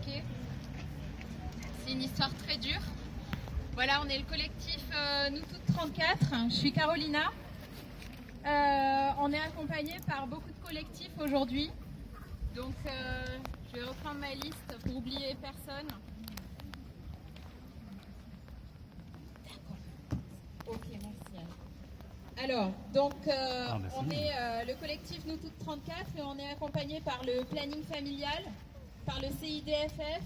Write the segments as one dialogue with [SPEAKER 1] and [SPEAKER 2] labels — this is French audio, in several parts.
[SPEAKER 1] marqué. C'est une histoire très dure. Voilà, on est le collectif Nous Toutes 34. Je suis Carolina. On est accompagné par beaucoup de collectifs aujourd'hui. Donc, je vais reprendre ma liste pour oublier personne. Ok, merci. Alors, donc, on est le collectif Nous Toutes 34 et on est accompagné par le planning familial, par le CIDFF,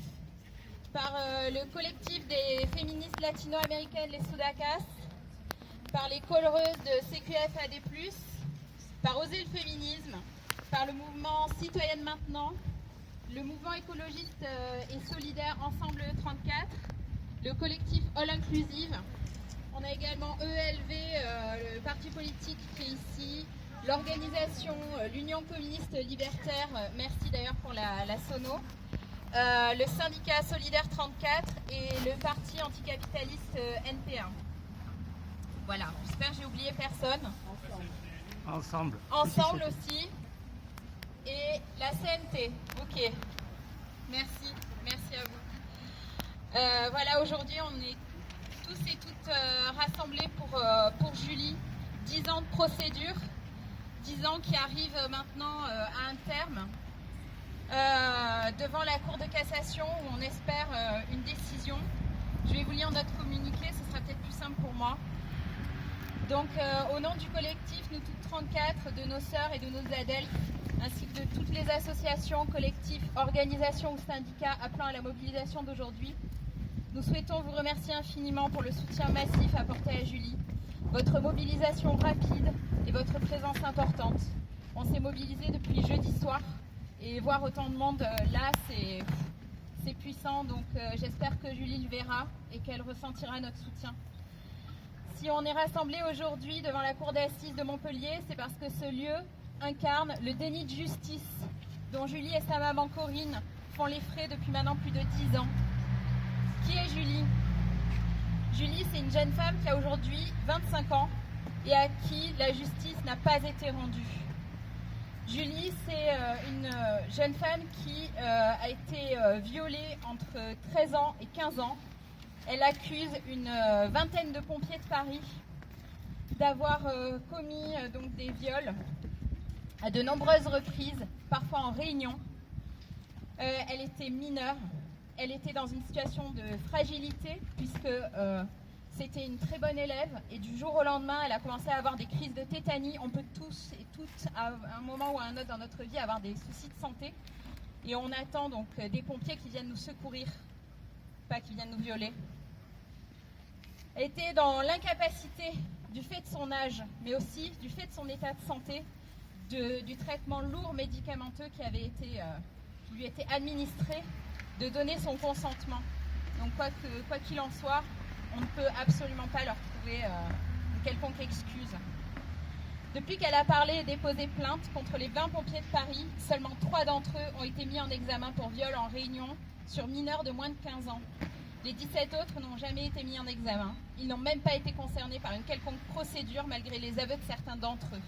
[SPEAKER 1] par le collectif des féministes latino-américaines, les Sudacas, par les coloreuses de CQFAD+, par Oser le féminisme, par le mouvement Citoyenne Maintenant, le mouvement écologiste et solidaire Ensemble 34, le collectif All Inclusive. On a également ELV, le parti politique qui est ici, l'organisation, l'Union communiste libertaire, merci d'ailleurs pour la sono, le syndicat Solidaire 34 et le parti anticapitaliste NP1. Voilà, j'espère que j'ai oublié personne.
[SPEAKER 2] Ensemble.
[SPEAKER 1] Ensemble aussi. Et la CNT, ok. Merci à vous. Voilà, aujourd'hui on est tous et toutes rassemblés pour Julie. 10 ans de procédure, 10 ans qui arrivent maintenant à un terme. Devant la Cour de cassation où on espère une décision. Je vais vous lire notre communiqué, ce sera peut-être plus simple pour moi. Donc au nom du collectif Nous Toutes 34, de nos sœurs et de nos adèles, ainsi que de toutes les associations, collectifs, organisations ou syndicats appelant à la mobilisation d'aujourd'hui, nous souhaitons vous remercier infiniment pour le soutien massif apporté à Julie, votre mobilisation rapide et votre présence importante. On s'est mobilisé depuis jeudi soir et voir autant de monde là, c'est puissant, donc j'espère que Julie le verra et qu'elle ressentira notre soutien. Si on est rassemblés aujourd'hui devant la cour d'assises de Montpellier, c'est parce que ce lieu incarne le déni de justice dont Julie et sa maman Corinne font les frais depuis maintenant plus de 10 ans. Qui est Julie ? Julie, c'est une jeune femme qui a aujourd'hui 25 ans et à qui la justice n'a pas été rendue. Julie, c'est une jeune femme qui a été violée entre 13 ans et 15 ans. Elle accuse une vingtaine de pompiers de Paris d'avoir commis donc des viols à de nombreuses reprises, parfois en réunion. Elle était mineure, elle était dans une situation de fragilité puisque c'était une très bonne élève et du jour au lendemain, elle a commencé à avoir des crises de tétanie. On peut tous et toutes, à un moment ou à un autre dans notre vie, avoir des soucis de santé. Et on attend donc des pompiers qui viennent nous secourir, pas qui viennent nous violer. Elle était dans l'incapacité, du fait de son âge, mais aussi du fait de son état de santé, du traitement lourd médicamenteux qui lui était administré, de donner son consentement. Donc quoi qu'il en soit, on ne peut absolument pas leur trouver une quelconque excuse. Depuis qu'elle a parlé et déposé plainte contre les 20 pompiers de Paris, seulement 3 d'entre eux ont été mis en examen pour viol en réunion sur mineurs de moins de 15 ans. Les 17 autres n'ont jamais été mis en examen. Ils n'ont même pas été concernés par une quelconque procédure malgré les aveux de certains d'entre eux.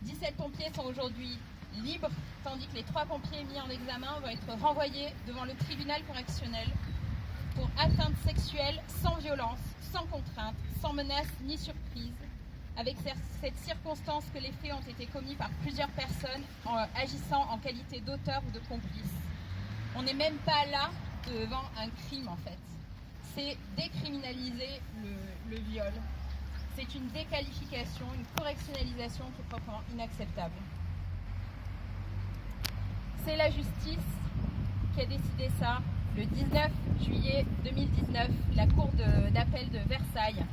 [SPEAKER 1] 17 pompiers sont aujourd'hui libres, tandis que les 3 pompiers mis en examen vont être renvoyés devant le tribunal correctionnel pour atteinte sexuelle sans violence, sans contrainte, sans menace ni surprise, avec cette circonstance que les faits ont été commis par plusieurs personnes agissant en qualité d'auteur ou de complice. On n'est même pas là devant un crime en fait. C'est décriminaliser le viol. C'est une déqualification, une correctionnalisation qui est proprement inacceptable. C'est la justice qui a décidé ça. Le 19 juillet 2019, la Cour d'appel de Versailles.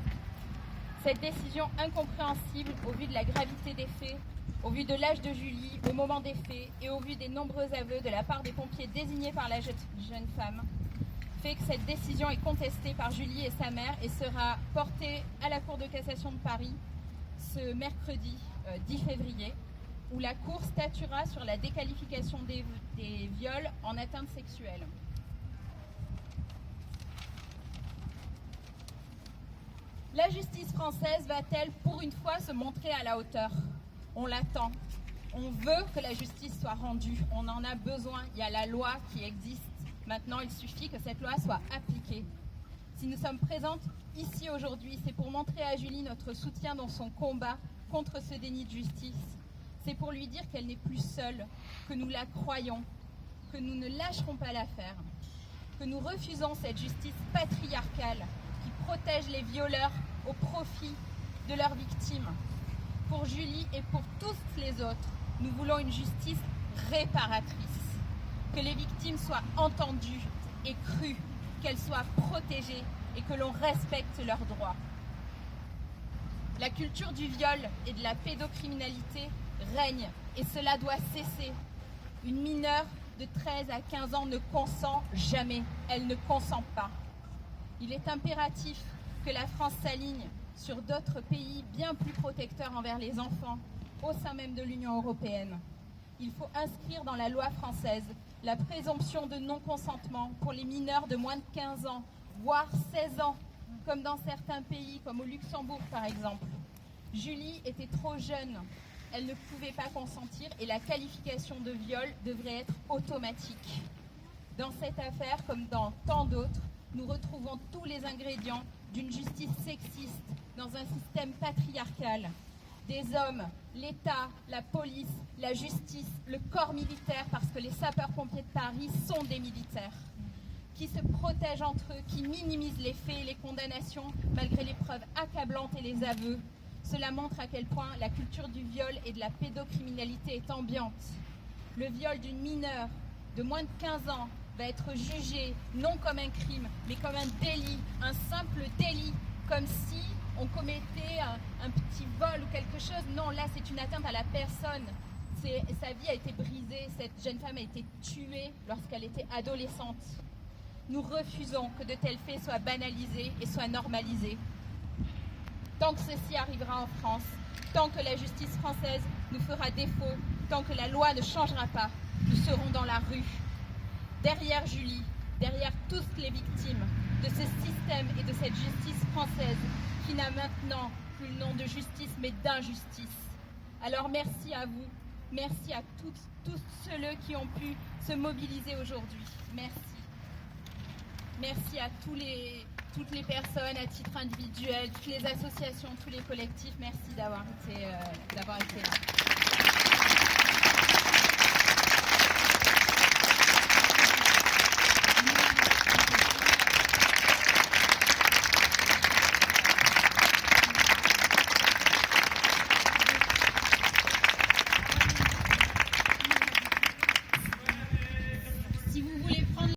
[SPEAKER 1] Cette décision incompréhensible au vu de la gravité des faits, au vu de l'âge de Julie, au moment des faits et au vu des nombreux aveux de la part des pompiers désignés par la jeune femme, fait que cette décision est contestée par Julie et sa mère et sera portée à la Cour de cassation de Paris ce mercredi 10 février, où la Cour statuera sur la déqualification des viols en atteinte sexuelle. La justice française va-t-elle pour une fois se montrer à la hauteur ? On l'attend. On veut que la justice soit rendue. On en a besoin. Il y a la loi qui existe. Maintenant, il suffit que cette loi soit appliquée. Si nous sommes présentes ici aujourd'hui, c'est pour montrer à Julie notre soutien dans son combat contre ce déni de justice. C'est pour lui dire qu'elle n'est plus seule, que nous la croyons, que nous ne lâcherons pas l'affaire, que nous refusons cette justice patriarcale qui protège les violeurs au profit de leurs victimes. Pour Julie et pour tous les autres, nous voulons une justice réparatrice, que les victimes soient entendues et crues, qu'elles soient protégées et que l'on respecte leurs droits. La culture du viol et de la pédocriminalité règne et cela doit cesser. Une mineure de 13 à 15 ans ne consent jamais, elle ne consent pas. Il est impératif que la France s'aligne sur d'autres pays bien plus protecteurs envers les enfants au sein même de l'Union européenne. Il faut inscrire dans la loi française la présomption de non-consentement pour les mineurs de moins de 15 ans, voire 16 ans, comme dans certains pays, comme au Luxembourg par exemple. Julie était trop jeune, elle ne pouvait pas consentir et la qualification de viol devrait être automatique. Dans cette affaire, comme dans tant d'autres, nous retrouvons tous les ingrédients d'une justice sexiste dans un système patriarcal. Des hommes, l'État, la police, la justice, le corps militaire, parce que les sapeurs-pompiers de Paris sont des militaires, qui se protègent entre eux, qui minimisent les faits et les condamnations malgré les preuves accablantes et les aveux. Cela montre à quel point la culture du viol et de la pédocriminalité est ambiante. Le viol d'une mineure de moins de 15 ans va être jugé non comme un crime, mais comme un délit, un simple délit, comme si on commettait un petit vol ou quelque chose. Non, là, c'est une atteinte à la personne. Sa vie a été brisée, cette jeune femme a été tuée lorsqu'elle était adolescente. Nous refusons que de tels faits soient banalisés et soient normalisés. Tant que ceci arrivera en France, tant que la justice française nous fera défaut, tant que la loi ne changera pas, nous serons dans la rue. Derrière Julie, derrière toutes les victimes de ce système et de cette justice française qui n'a maintenant plus le nom de justice mais d'injustice. Alors merci à vous, merci à tous ceux qui ont pu se mobiliser aujourd'hui. Merci. Merci à toutes les personnes à titre individuel, toutes les associations, tous les collectifs. Merci d'avoir été là.